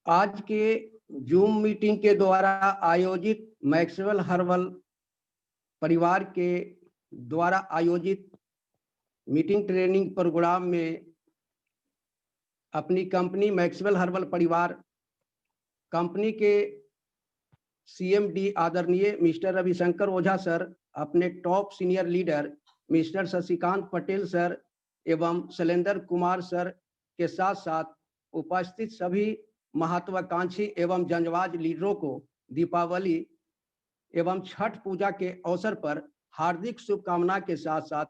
आज के zoom meeting के द्वारा आयोजित मैक्सवेल हर्बल परिवार के द्वारा आयोजित मीटिंग ट्रेनिंग प्रोग्राम में अपनी कंपनी मैक्सवेल हर्बल परिवार कंपनी के सीएमडी आदरणीय मिस्टर रविशंकर ओझा सर, अपने top senior leader mister Shashikant Patel sir एवं शैलेंद्र कुमार सर के साथ साथ उपस्थित सभी महत्वाकांक्षी एवं जनजाति लीडरों को दीपावली एवं छठ पूजा के अवसर पर हार्दिक शुभकामना के साथ साथ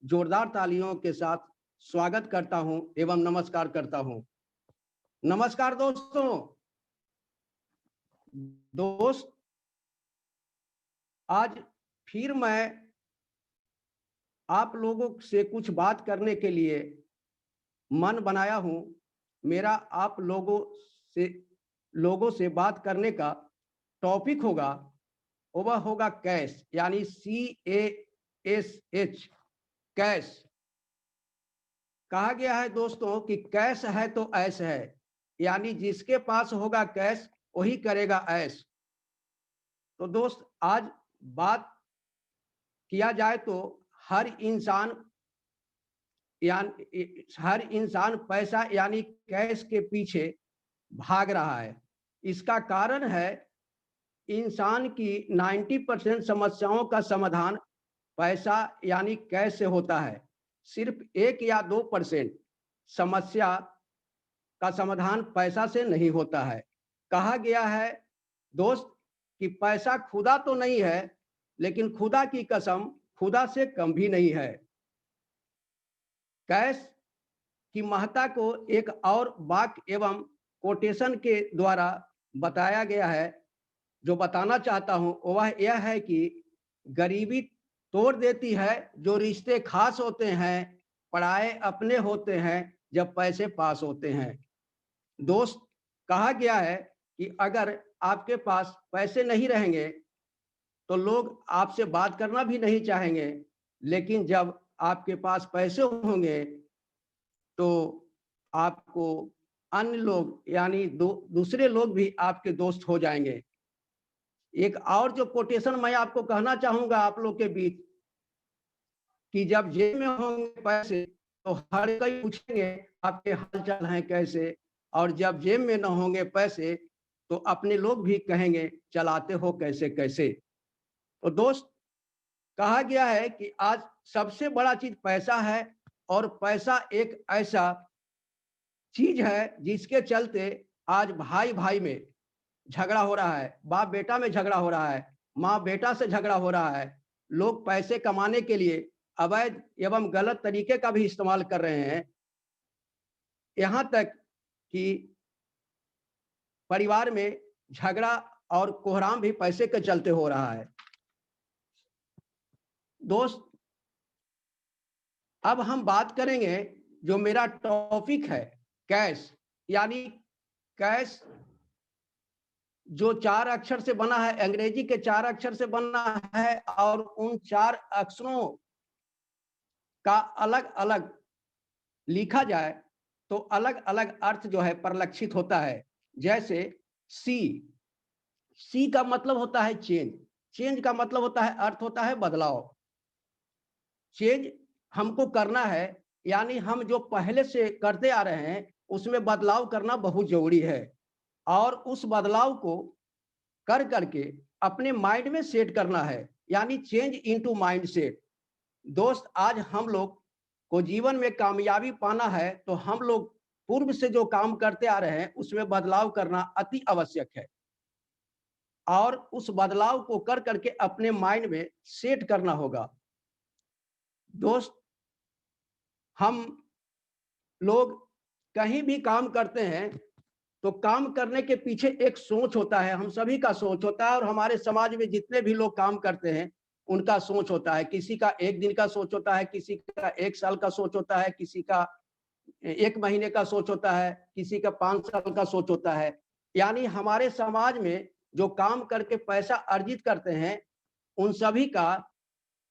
जोरदार तालियों के साथ स्वागत करता हूं एवं नमस्कार करता हूं। नमस्कार दोस्त, आज फिर मैं आप लोगों से कुछ बात करने के लिए मन बनाया हूं। मेरा आप लोगों से बात करने का टॉपिक होगा, वह होगा कैश, यानी CASH, कैश। कहा गया है दोस्तों कि कैश है तो ऐश है, यानी जिसके पास होगा कैश वही करेगा ऐश। तो दोस्त, आज बात किया जाए तो हर इंसान पैसा यानी कैश के पीछे भाग रहा है। इसका कारण है इंसान की 90% समस्याओं का समाधान पैसा यानी कैश से होता है। सिर्फ 1 या 2% समस्या का समाधान पैसा से नहीं होता है। कहा गया है दोस्त कि पैसा खुदा तो नहीं है, लेकिन खुदा की कसम खुदा से कम भी नहीं है। कैश की महत्ता को एक और वाक्य एवं कोटेशन के द्वारा बताया गया है। जो बताना चाहता हूं वह यह है कि गरीबी तोड़ देती है जो रिश्ते खास होते हैं, पराए अपने होते हैं जब पैसे पास होते हैं। दोस्त, कहा गया है कि अगर आपके पास पैसे नहीं रहेंगे तो लोग आपसे बात करना भी नहीं चाहेंगे, लेकिन जब आपके पास पैसे होंगे तो आपको अन्य लोग यानी दूसरे लोग भी आपके दोस्त हो जाएंगे। एक और जो कोटेशन मैं आपको कहना चाहूंगा आप लोग के बीच, कि जब जेब में होंगे पैसे तो हर कोई पूछेंगे आपके हाल चाल हैं कैसे, और जब जेब में न होंगे पैसे तो अपने लोग भी कहेंगे चलाते हो कैसे कैसे। तो दोस्त, कहा गया है कि आज सबसे बड़ा चीज पैसा है, और पैसा एक ऐसा चीज है जिसके चलते आज भाई भाई में झगड़ा हो रहा है, बाप बेटा में झगड़ा हो रहा है, माँ बेटा से झगड़ा हो रहा है। लोग पैसे कमाने के लिए अवैध एवं गलत तरीके का भी इस्तेमाल कर रहे हैं। यहाँ तक कि परिवार में झगड़ा और कोहराम भी पैसे के चलते हो रहा है। दोस्त, अब हम बात करेंगे जो मेरा टॉपिक है कैश, यानी कैश जो 4 अक्षर से बना है, अंग्रेजी के 4 अक्षर से बना है, और उन 4 अक्षरों का अलग अलग लिखा जाए तो अलग अलग अर्थ जो है परिलक्षित होता है। जैसे सी का मतलब होता है चेंज, चेंज का मतलब होता है अर्थ होता है बदलाव। चेंज हमको करना है, यानी हम जो पहले से करते आ रहे हैं उसमें बदलाव करना बहुत जरूरी है, और उस बदलाव को कर करके अपने माइंड में सेट करना है, यानी चेंज इनटू माइंड सेट। दोस्त, आज हम लोग को जीवन में कामयाबी पाना है तो हम लोग पूर्व से जो काम करते आ रहे हैं उसमें बदलाव करना अति आवश्यक है, और उस बदलाव को कर करके अपने माइंड में सेट करना होगा। दोस्त, हम लोग कहीं भी काम करते हैं तो काम करने के पीछे एक सोच होता है, हम सभी का सोच होता है, और हमारे समाज में जितने भी लोग काम करते हैं उनका सोच होता है। किसी का 1 दिन का सोच होता है, किसी का 1 साल का सोच होता है, किसी का 1 महीने का सोच होता है, किसी का 5 साल का सोच होता है। यानी हमारे समाज में जो काम करके पैसा अर्जित करते हैं उन सभी का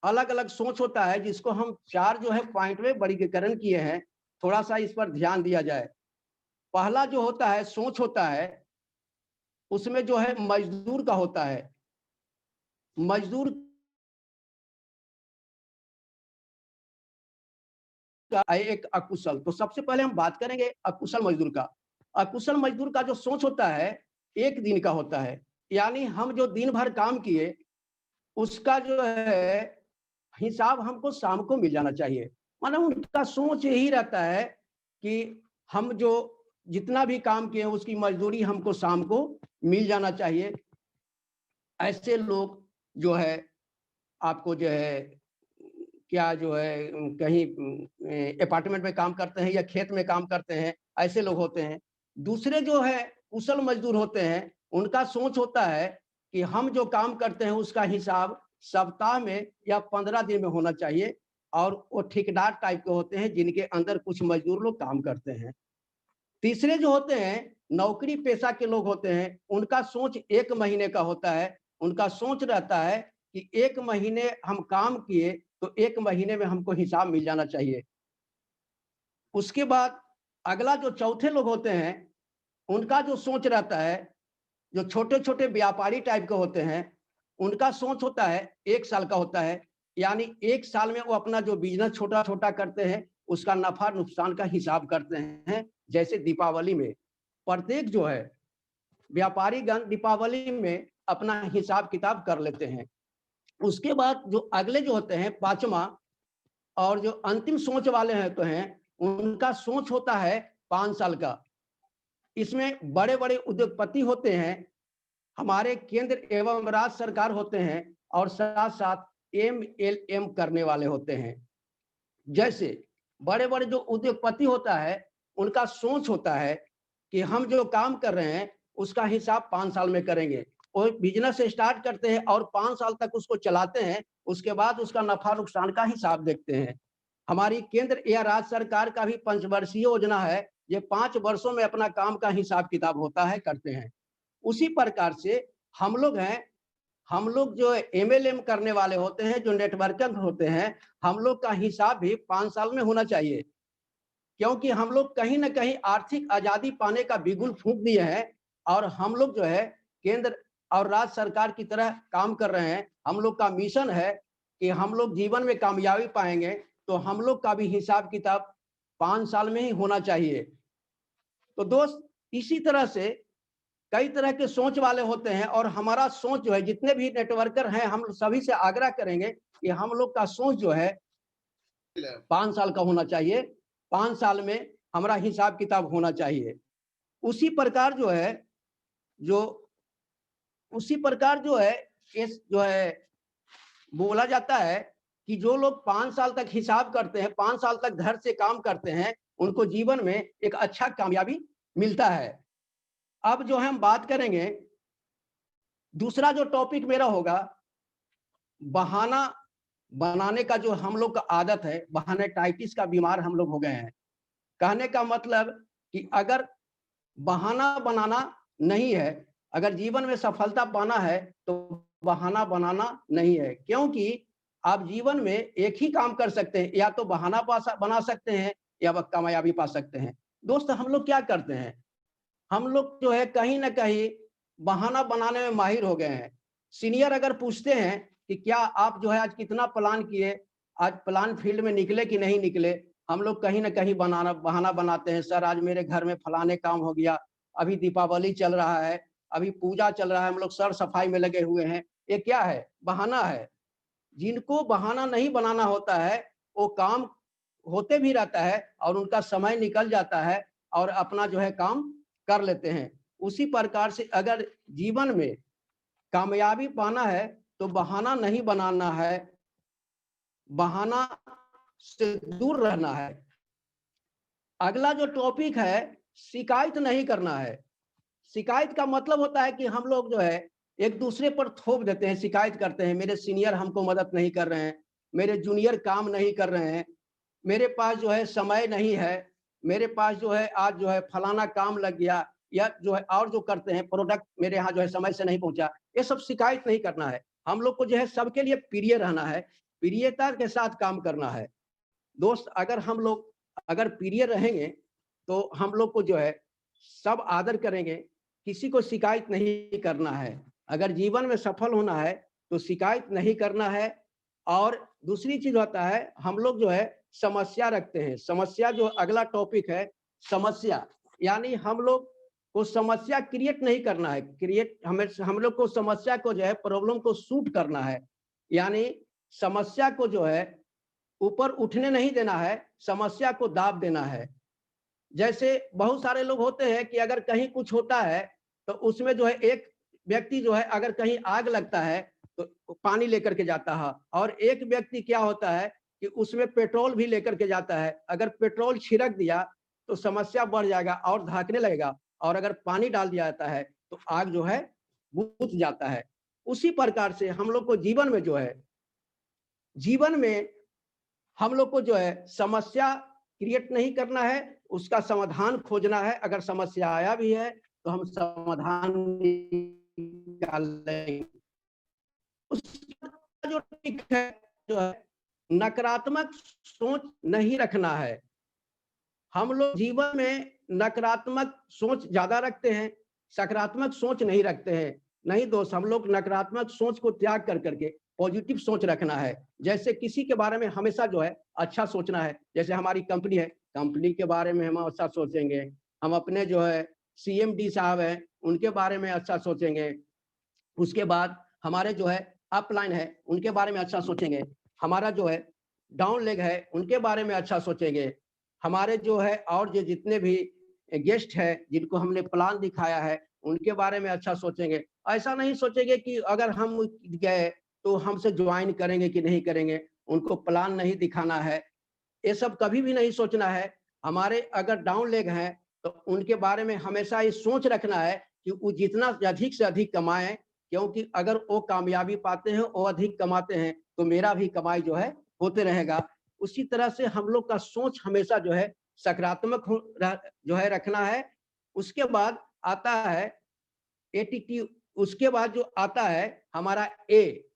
अलग अलग सोच होता है, जिसको हम 4 जो है पॉइंट में वर्गीकरण किए हैं। थोड़ा सा इस पर ध्यान दिया जाए। पहला जो होता है सोच होता है उसमें जो है मजदूर का होता है, मजदूर का एक अकुशल। तो सबसे पहले हम बात करेंगे अकुशल मजदूर का। अकुशल मजदूर का जो सोच होता है, एक दिन का होता है, यानी हम जो दिन भर काम किए उसका जो है हिसाब हमको शाम को मिल जाना चाहिए। मतलब उनका सोच यही रहता है कि हम जो जितना भी काम किए उसकी मजदूरी हमको शाम को मिल जाना चाहिए। ऐसे लोग जो है आपको जो है क्या जो है कहीं अपार्टमेंट में काम करते हैं या खेत में काम करते हैं, ऐसे लोग होते हैं। दूसरे जो है कुशल मजदूर होते हैं, उनका सोच होता है कि हम जो काम करते हैं उसका हिसाब सप्ताह में या 15 दिन में होना चाहिए, और वो ठेकेदार टाइप के होते हैं जिनके अंदर कुछ मजदूर लोग काम करते हैं। तीसरे जो होते हैं नौकरी पेशा के लोग होते हैं, उनका सोच 1 महीने का होता है। उनका सोच रहता है कि 1 महीने हम काम किए तो 1 महीने में हमको हिसाब मिल जाना चाहिए। उसके बाद अगला जो चौथे लोग होते हैं, उनका जो सोच रहता है, जो छोटे-छोटे व्यापारी टाइप के होते हैं, उनका सोच होता है 1 साल का होता है। यानी 1 साल में वो अपना जो बिज़नेस छोटा-छोटा करते हैं, उसका नफ़ा-नुकसान का हिसाब करते हैं। जैसे दीपावली में प्रत्येक जो है व्यापारीगण दीपावली में अपना हिसाब-किताब कर लेते हैं। उसके बाद जो अगले जो होते हैं 5वां और जो अंतिम सोच वाले होते हैं, उनका सोच होता है 5 साल का। इसमें बड़े-बड़े उद्योगपति होते हैं, हमारे केंद्र एवं राज्य सरकार होते हैं, और साथ-साथ एमएलएम करने वाले होते हैं। जैसे बड़े-बड़े जो उद्योगपति होता है, उनका सोच होता है कि हम जो काम कर रहे हैं, उसका हिसाब 5 साल में करेंगे। वो बिज़नेस स्टार्ट करते हैं और 5 साल तक उसको चलाते हैं, उसके बाद उसका नफ़ा-नुकसान का हिसाब देखते हैं। हमारी केंद्र या राज्य सरकार का भी पंचवर्षीय योजना है, ये 5 वर्षों में अपना काम का हिसाब-किताब होता है, करते हैं। उसी प्रकार से हम लोग हैं, हम लोग जो एमएलएम करने वाले होते हैं, जो नेटवर्कर होते हैं, हम लोग का हिसाब भी 5 साल में होना चाहिए। क्योंकि हम लोग कहीं न कहीं आर्थिक आज़ादी पाने का बिगुल फूँक दिए हैं, और हम लोग जो है केंद्र और राज्य सरकार की तरह काम कर रहे हैं। हम लोग का मिशन है कि हम लोग जीवन में कामयाबी पाएँगे, तो हम लोग का भी हिसाब-किताब 5 साल में ही होना चाहिए। तो दोस्त, इसी तरह से कई तरह के सोच वाले होते हैं, और हमारा सोच जो है जितने भी नेटवर्कर हैं, हम सभी से आग्रह करेंगे कि हम लोग का सोच जो है 5 साल का होना चाहिए। 5 साल में हमारा हिसाब-किताब होना चाहिए। उसी प्रकार जो है जो उसी प्रकार जो है इस जो है बोला जाता है कि जो लोग 5 साल तक हिसाब करते हैं, 5 साल तक घर से काम करते हैं, उनको जीवन में एक अच्छा कामयाबी मिलता है। अब जो है हम बात करेंगे, दूसरा जो टॉपिक मेरा होगा, बहाना बनाने का जो हम लोग का आदत है, बहानेटाइटिस का बीमार हम लोग हो गए हैं। कहने का मतलब कि अगर बहाना बनाना नहीं है, अगर जीवन में सफलता पाना है, तो बहाना बनाना नहीं है। क्योंकि आप जीवन में एक ही काम कर सकते हैं, या तो बहाना बना सकते हैं या व कामयाबी पा सकते हैं। दोस्त, हम लोग क्या करते हैं, हम लोग जो है कहीं न कहीं बहाना बनाने में माहिर हो गए हैं। सीनियर अगर पूछते हैं कि क्या आप जो है आज कितना प्लान किए, आज प्लान फील्ड में निकले कि नहीं निकले, हम लोग कहीं न कहीं बहाना बनाते हैं, सर आज मेरे घर में फलाने काम हो गया, अभी दीपावली चल रहा है, अभी पूजा चल रहा है, हम लोग सर-सफाई में लगे हुए हैं। ये क्या है? बहाना है। जिनको बहाना नहीं बनाना होता है, वो काम होते भी रहता है और उनका समय निकल जाता है, और अपना जो है काम कर लेते हैं। उसी प्रकार से अगर जीवन में कामयाबी पाना है, तो बहाना नहीं बनाना है, बहाना से दूर रहना है। अगला जो टॉपिक है, शिकायत नहीं करना है। शिकायत का मतलब होता है कि हम लोग जो है एक दूसरे पर थोप देते हैं, शिकायत करते हैं, मेरे सीनियर हमको मदद नहीं कर रहे हैं, मेरे जूनियर काम नहीं कर रहे हैं, मेरे पास जो है समय नहीं है, मेरे पास जो है आज जो है फलाना काम लग गया, या जो है और जो करते हैं प्रोडक्ट मेरे यहाँ जो है समय से नहीं पहुंचा। ये सब शिकायत नहीं करना है। हम लोग को जो है सबके लिए प्रिय रहना है, प्रियता के साथ काम करना है। दोस्त, अगर हम लोग अगर प्रिय रहेंगे, तो हम लोग को जो है सब आदर करेंगे। किसी को शिकायत नहीं करना है। अगर जीवन में सफल होना है तो शिकायत नहीं करना है। और दूसरी चीज होता है, हम लोग जो है समस्या रखते हैं। समस्या जो अगला टॉपिक है, समस्या, यानी हम लोग को समस्या क्रिएट नहीं करना है। हम लोग को समस्या को जो है, प्रॉब्लम को सूट करना है। यानी समस्या को जो है ऊपर उठने नहीं देना है, समस्या को दाब देना है। जैसे बहुत सारे लोग होते हैं कि अगर कहीं कुछ होता है तो उसमें जो है एक व्यक्ति जो है, अगर कहीं आग लगता है तो पानी लेकर के जाता है, और एक व्यक्ति क्या होता है कि उसमें पेट्रोल भी लेकर के जाता है। अगर पेट्रोल छिड़क दिया तो समस्या बढ़ जाएगा और धड़कने लगेगा, और अगर पानी डाल दिया जाता है तो आग जो है बुझ जाता है। उसी प्रकार से हम लोग को जीवन में जो है, जीवन में हम लोग को जो है समस्या क्रिएट नहीं करना है, उसका समाधान खोजना है। अगर समस्या आया भी है तो हम समाधान निकाल लेंगे। उसका जो ट्रिक है, जो है नकारात्मक सोच नहीं रखना है। हम लोग जीवन में नकारात्मक सोच ज्यादा रखते हैं, सकारात्मक सोच नहीं रखते हैं। नहीं दोस्त, हम लोग नकारात्मक सोच को त्याग कर करके पॉजिटिव सोच रखना है। जैसे किसी के बारे में हमेशा जो है अच्छा सोचना है। जैसे हमारी कंपनी है, कंपनी के बारे में हम अच्छा सोचेंगे। हम अपने जो है सीएमडी साहब हैं, उनके बारे में अच्छा सोचेंगे। उसके बाद हमारे जो है अपलाइन है, उनके बारे में अच्छा सोचेंगे। हमारा जो है डाउन लेग है, उनके बारे में अच्छा सोचेंगे। हमारे जो है और जो जितने भी गेस्ट है जिनको हमने प्लान दिखाया है, उनके बारे में अच्छा सोचेंगे। ऐसा नहीं सोचेंगे कि अगर हम गए तो हमसे ज्वाइन करेंगे कि नहीं करेंगे, उनको प्लान नहीं दिखाना है। ये सब कभी भी नहीं सोचना है। हमारे अगर डाउन लेग हैं तो उनके बारे में हमेशा ये सोच रखना है कि वो जितना अधिक से अधिक कमाएं, क्योंकि अगर वो कामयाबी पाते हैं, वो अधिक कमाते हैं, तो मेरा भी कमाई जो है होते रहेगा। उसी तरह से हम लोग का सोच हमेशा जो है सकारात्मक जो है रखना है। उसके बाद आता है एटीट्यूड। उसके बाद जो आता है हमारा ए,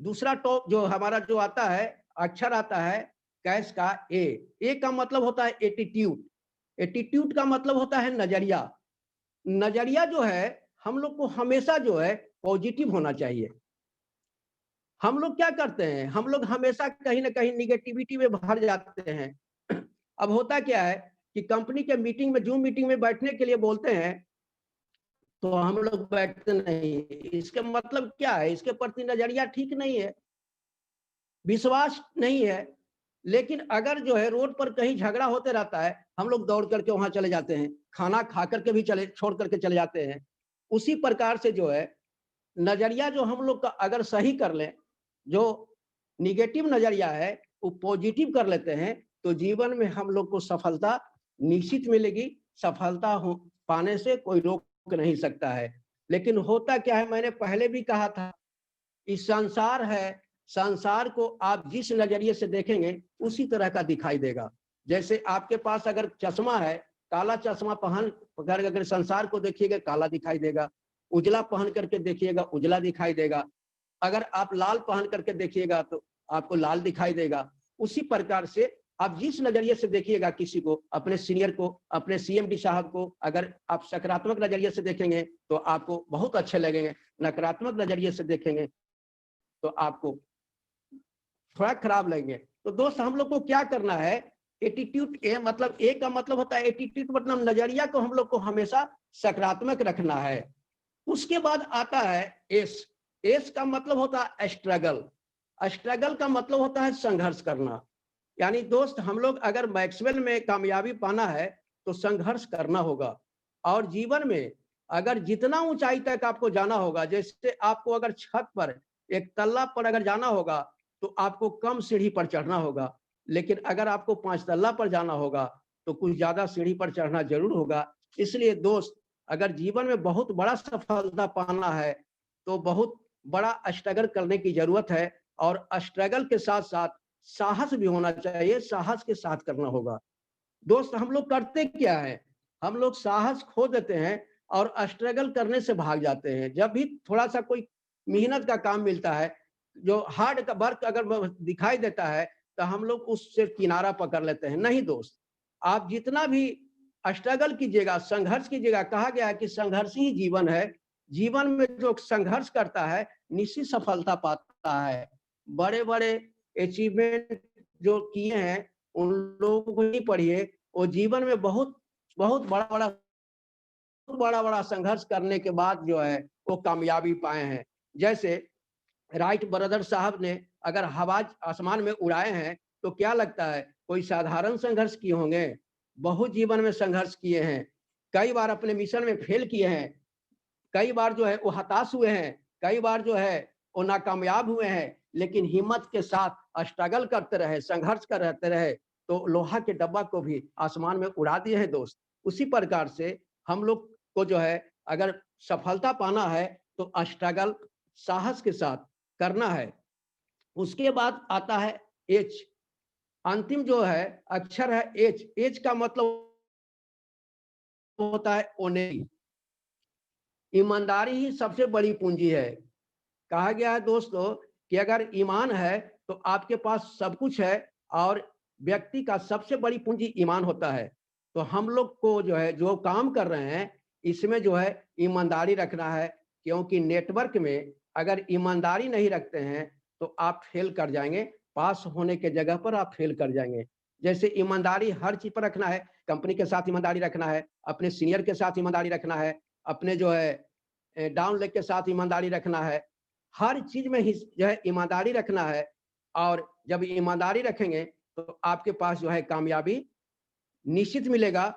दूसरा टॉप जो हमारा जो आता है अक्षर आता है कैश का ए। ए का मतलब होता है एटीट्यूड। एटीट्यूड का मतलब होता है नजरिया। नजरिया जो है हम लोग को हमेशा जो है पॉजिटिव होना चाहिए। हम लोग क्या करते हैं, हम लोग हमेशा कहीं ना कहीं निगेटिविटी में भर जाते हैं। अब होता क्या है कि कंपनी के मीटिंग में, जूम मीटिंग में बैठने के लिए बोलते हैं तो हम लोग बैठते नहीं। इसके मतलब क्या है, इसके प्रति नजरिया ठीक नहीं है, विश्वास नहीं है। लेकिन अगर जो है रोड पर कहीं झगड़ा होते रहता है, हम लोग दौड़ करके वहां चले जाते हैं, खाना खा करके भी चले छोड़ करके चले जाते हैं। उसी प्रकार से जो है नजरिया जो हम लोग का अगर सही कर लें, जो निगेटिव नजरिया है वो पॉजिटिव कर लेते हैं, तो जीवन में हम लोग को सफलता निश्चित मिलेगी। सफलता हो पाने से कोई रोक नहीं सकता है। लेकिन होता क्या है, मैंने पहले भी कहा था, इस संसार है, संसार को आप जिस नजरिए से देखेंगे उसी तरह का दिखाई देगा। जैसे आपके पास अगर चश्मा है, काला चश्मा पहन कर अगर संसार को देखिएगा काला दिखाई देगा, उजला पहन करके देखिएगा उजला दिखाई देगा, अगर आप लाल पहन करके देखिएगा तो आपको लाल दिखाई देगा। उसी प्रकार से आप जिस नजरिए से देखिएगा किसी को, अपने सीनियर को, अपने सीएमडी साहब को, अगर आप सकारात्मक नजरिए से देखेंगे तो आपको बहुत अच्छे लगेंगे, नकारात्मक नजरिए से देखेंगे तो आपको थोड़ा खराब लगेंगे। तो दोस्त हम लोग को क्या करना है, एटीट्यूड ए मतलब ए का मतलब होता है एटीट्यूड, मतलब नजरिया को हम लोग को हमेशा सकारात्मक रखना है। उसके बाद आता है एस। एस का मतलब होता है स्ट्रगल। स्ट्रगल का मतलब होता है संघर्ष करना। यानी दोस्त हम लोग अगर मैक्सवेल में कामयाबी पाना है तो संघर्ष करना होगा। और जीवन में अगर जितना ऊंचाई तक आपको जाना होगा, जैसे आपको अगर छत पर एक तल्ला पर अगर जाना होगा तो आपको कम सीढ़ी पर चढ़ना होगा, लेकिन अगर आपको 5 तल्ला पर जाना होगा तो कुछ ज्यादा सीढ़ी पर चढ़ना जरूर होगा। इसलिए दोस्त अगर जीवन में बहुत बड़ा सफलता पाना है तो बहुत बड़ा स्ट्रगल करने की जरूरत है, और स्ट्रगल के साथ साथ साहस भी होना चाहिए, साहस के साथ करना होगा। दोस्त हम लोग करते क्या है, हम लोग साहस खो देते हैं और स्ट्रगल करने से भाग जाते हैं। जब भी थोड़ा सा कोई मेहनत का काम मिलता है, जो हार्ड का वर्क अगर दिखाई देता है तो हम लोग उससे किनारा पकड़ लेते हैं। नहीं दोस्त, आप जितना भी स्ट्रगल कीजिएगा, संघर्ष कीजिएगा। कहा गया है कि संघर्ष ही जीवन है। जीवन में जो संघर्ष करता है निश्चित सफलता पाता है। बड़े-बड़े अचीवमेंट जो किए हैं उन लोगों को ही पढ़िए, वो जीवन में बहुत बहुत बड़ा-बड़ा संघर्ष करने के बाद जो है वो कामयाबी पाए हैं। जैसे राइट ब्रदर साहब ने अगर हवा आसमान में उड़ाए हैं, तो क्या लगता है कोई साधारण संघर्ष किए होंगे? बहुत जीवन में संघर्ष किए हैं। कई बार अपने मिशन में फेल किए हैं, कई बार जो है वो हताश हुए हैं, कई बार जो है वो नाकामयाब हुए हैं, लेकिन हिम्मत के साथ स्ट्रगल करते रहे, संघर्ष करते रहे, तो लोहा के डब्बा को भी आसमान में उड़ा दिए हैं दोस्त। उसी प्रकार से हम लोग को जो है अगर सफलता पाना है तो स्ट्रगल साहस के साथ करना है। उसके बाद आता है एच, अंतिम जो है अक्षर है एच। एच का मतलब होता है ऑनेस्टी। ईमानदारी ही सबसे बड़ी पूंजी है। कहा गया है दोस्तों कि अगर ईमान है तो आपके पास सब कुछ है, और व्यक्ति का सबसे बड़ी पूंजी ईमान होता है। तो हम लोग को जो है जो काम कर रहे हैं इसमें जो है ईमानदारी रखना है, क्योंकि नेटवर्क में अगर ईमानदारी नहीं रखते हैं तो आप फेल कर जाएंगे, पास होने के जगह पर आप फेल कर जाएंगे। जैसे ईमानदारी हर चीज पर रखना है, कंपनी के साथ ईमानदारी रखना है, अपने सीनियर के साथ ईमानदारी रखना है, अपने जो है डाउन लेग के साथ ईमानदारी रखना है। हर चीज में ही जो है ईमानदारी रखना है, और जब ईमानदारी रखेंगे तो आपके पास जो है कामयाबी निश्चित मिलेगा,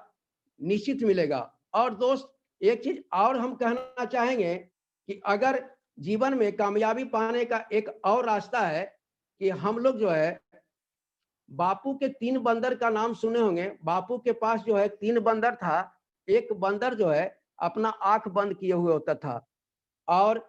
निश्चित मिलेगा। और दोस्त एक चीज और हम कहना चाहेंगे कि अगर जीवन में कामयाबी पाने का एक और रास्ता है कि हम लोग जो है बापू के 3 बंदर का नाम सुने होंगे। बापू के पास जो है 3 बंदर था। एक बंदर जो है अपना आंख बंद किए हुए होता था, और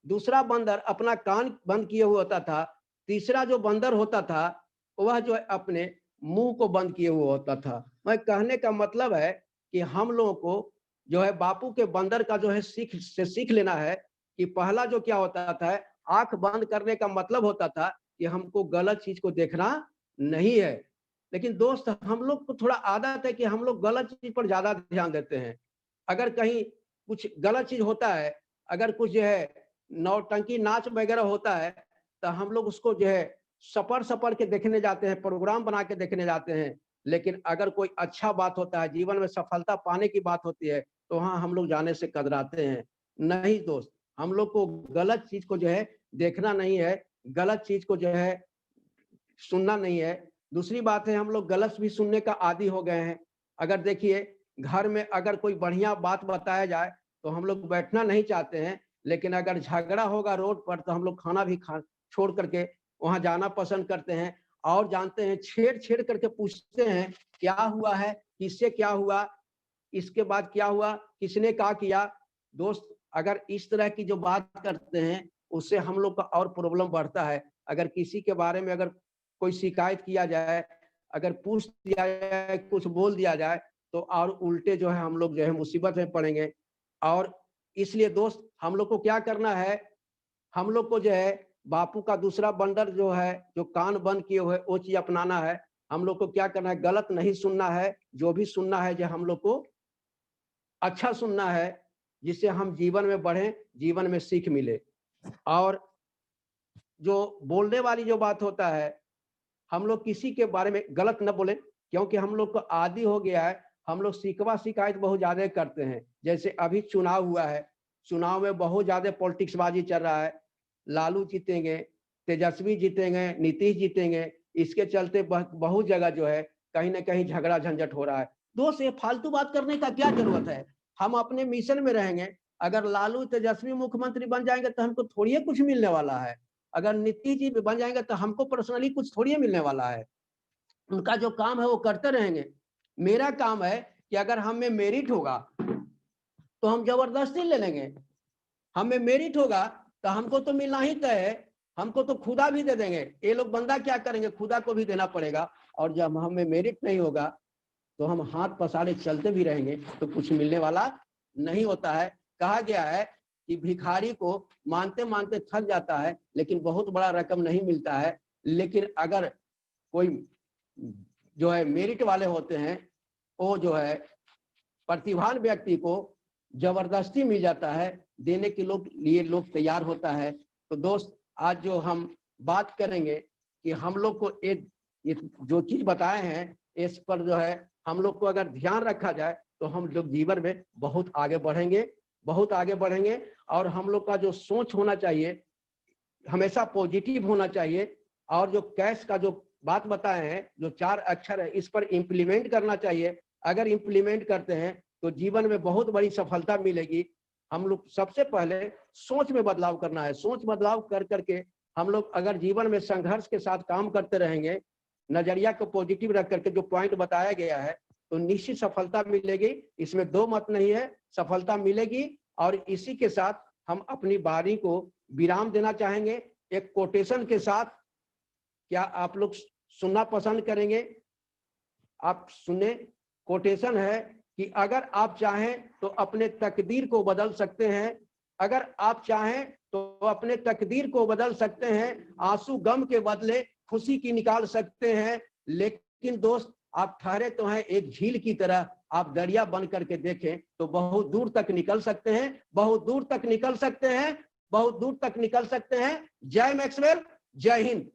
दूसरा बंदर अपना कान बंद किए हुए होता था, तीसरा जो बंदर होता था वह जो है अपने मुंह को बंद किए हुए होता था। मैं कहने का मतलब है कि हम लोगों को जो है बापू के बंदर का जो है सीख लेना है कि पहला जो क्या होता था, आंख बंद करने का मतलब होता था कि हमको गलत चीज को देखना नहीं है। लेकिन दोस्त हम लोग को थोड़ा आदत है कि हम लोग गलत चीज पर ज्यादा ध्यान देते हैं। अगर कहीं कुछ गलत चीज होता है, अगर कुछ जो है नौटंकी नाच वगैरह होता है, तो हम लोग उसको जो है सपर सपर के देखने जाते हैं, प्रोग्राम बना के देखने जाते हैं। लेकिन अगर कोई अच्छा बात होता है, जीवन में सफलता पाने की बात होती है, तो हाँ हम लोग जाने से कतराते हैं। नहीं दोस्त, हम लोग को गलत चीज को जो है देखना नहीं है, गलत चीज को जो है सुनना नहीं है। दूसरी बात है हम लोग गलत भी सुनने का आदी हो गए हैं। अगर देखिए घर में अगर कोई बढ़िया बात बताया जाए तो हम लोग बैठना नहीं चाहते हैं, लेकिन अगर झगड़ा होगा रोड पर तो हम लोग खाना भी खा छोड़ करके वहां जाना पसंद करते हैं। और जानते हैं छेड़ छेड़ करके पूछते हैं क्या हुआ है, किससे क्या हुआ, इसके बाद क्या हुआ, किसने क्या किया। दोस्त अगर इस तरह की जो बात करते हैं उससे हम लोग का और प्रॉब्लम बढ़ता है। अगर किसी के बारे में अगर कोई शिकायत किया जाए, अगर पूछ दिया जाए, कुछ बोल दिया जाए, तो और उल्टे जो है हम लोग जो है मुसीबत में पड़ेंगे। और इसलिए दोस्त हम लोग को क्या करना है, हम लोग को जो है बापू का दूसरा बंदर जो है जो कान बंद किए हुए वो चीज अपनाना है। हम लोग को क्या करना है, गलत नहीं सुनना है, जो भी सुनना है जो हम लोग को अच्छा सुनना है, जिससे हम जीवन में बढ़ें, जीवन में सीख मिले। और जो बोलने वाली जो बात होता है, हम लोग किसी के बारे में गलत न बोले, क्योंकि हम लोग को आदी हो गया है, हम लोग शिकवा शिकायत बहुत ज्यादा करते हैं। जैसे अभी चुनाव हुआ है, चुनाव में बहुत ज्यादा पॉलिटिक्स बाजी चल रहा है। लालू जीतेंगे, तेजस्वी जीतेंगे, नीतीश जीतेंगे, इसके चलते बहुत जगह जो है कहीं ना कहीं झगड़ा झंझट हो रहा है। दोस्त ये फालतू बात करने का क्या जरूरत है, हम अपने मिशन में रहेंगे। अगर लालू तेजस्वी मुख्यमंत्री बन जाएंगे तो हमको थोड़ी कुछ मिलने वाला है, अगर नीतीश जी बन जाएंगे तो हमको पर्सनली कुछ थोड़ी मिलने वाला है। उनका जो काम है वो करते रहेंगे। मेरा काम है कि अगर हम में मेरिट होगा तो हम जबरदस्ती ले लेंगे, हमें मेरिट होगा तो हमको तो मिलना ही तय है, हमको तो खुदा भी दे देंगे। ये लोग बंदा क्या करेंगे, खुदा को भी देना पड़ेगा। और जब हमें मेरिट नहीं होगा तो हम हाथ पसारे चलते भी रहेंगे तो कुछ मिलने वाला नहीं होता है। कहा गया है कि भिखारी को मानते मानते थक जाता है लेकिन बहुत बड़ा रकम नहीं मिलता है। लेकिन अगर कोई जो है मेरिट वाले होते हैं, वो जो है प्रतिभावान व्यक्ति को जबरदस्ती मिल जाता है, देने के लिए लोग तैयार होता है। तो दोस्त, आज जो हम बात करेंगे कि हम लोग को एक जो चीज बताए हैं, इस पर जो है हम लोग को अगर ध्यान रखा जाए तो हम लोग जीवन में बहुत आगे बढ़ेंगे, बहुत आगे बढ़ेंगे। और हम लोग का जो सोच होना चाहिए हमेशा पॉजिटिव होना चाहिए। और जो कैश का जो बात बताए हैं, जो 4 अक्षर है, इस पर इम्प्लीमेंट करना चाहिए। अगर इम्प्लीमेंट करते हैं तो जीवन में बहुत बड़ी सफलता मिलेगी। हम लोग सबसे पहले सोच में बदलाव करना है। सोच बदलाव कर करके हम लोग अगर जीवन में संघर्ष के साथ काम करते रहेंगे, नजरिया को पॉजिटिव रख करके जो पॉइंट बताया गया है, तो निश्चित सफलता मिलेगी। इसमें दो मत नहीं है, सफलता मिलेगी। और इसी के साथ हम अपनी बारी को विराम देना चाहेंगे एक कोटेशन के साथ। क्या आप लोग सुनना पसंद करेंगे? आप सुने। कोटेशन है कि अगर आप चाहें तो अपने तकदीर को बदल सकते हैं। अगर आप चाहें तो अपने तकदीर को बदल सकते हैं। आंसू गम के बदले खुशी की निकाल सकते हैं। लेकिन दोस्त, आप ठहरे तो हैं एक झील की तरह। आप दरिया बन करके देखें तो बहुत दूर तक निकल सकते हैं, बहुत दूर तक निकल सकते हैं, बहुत दूर तक निकल सकते हैं। जय मैक्सवेल, जय हिंद।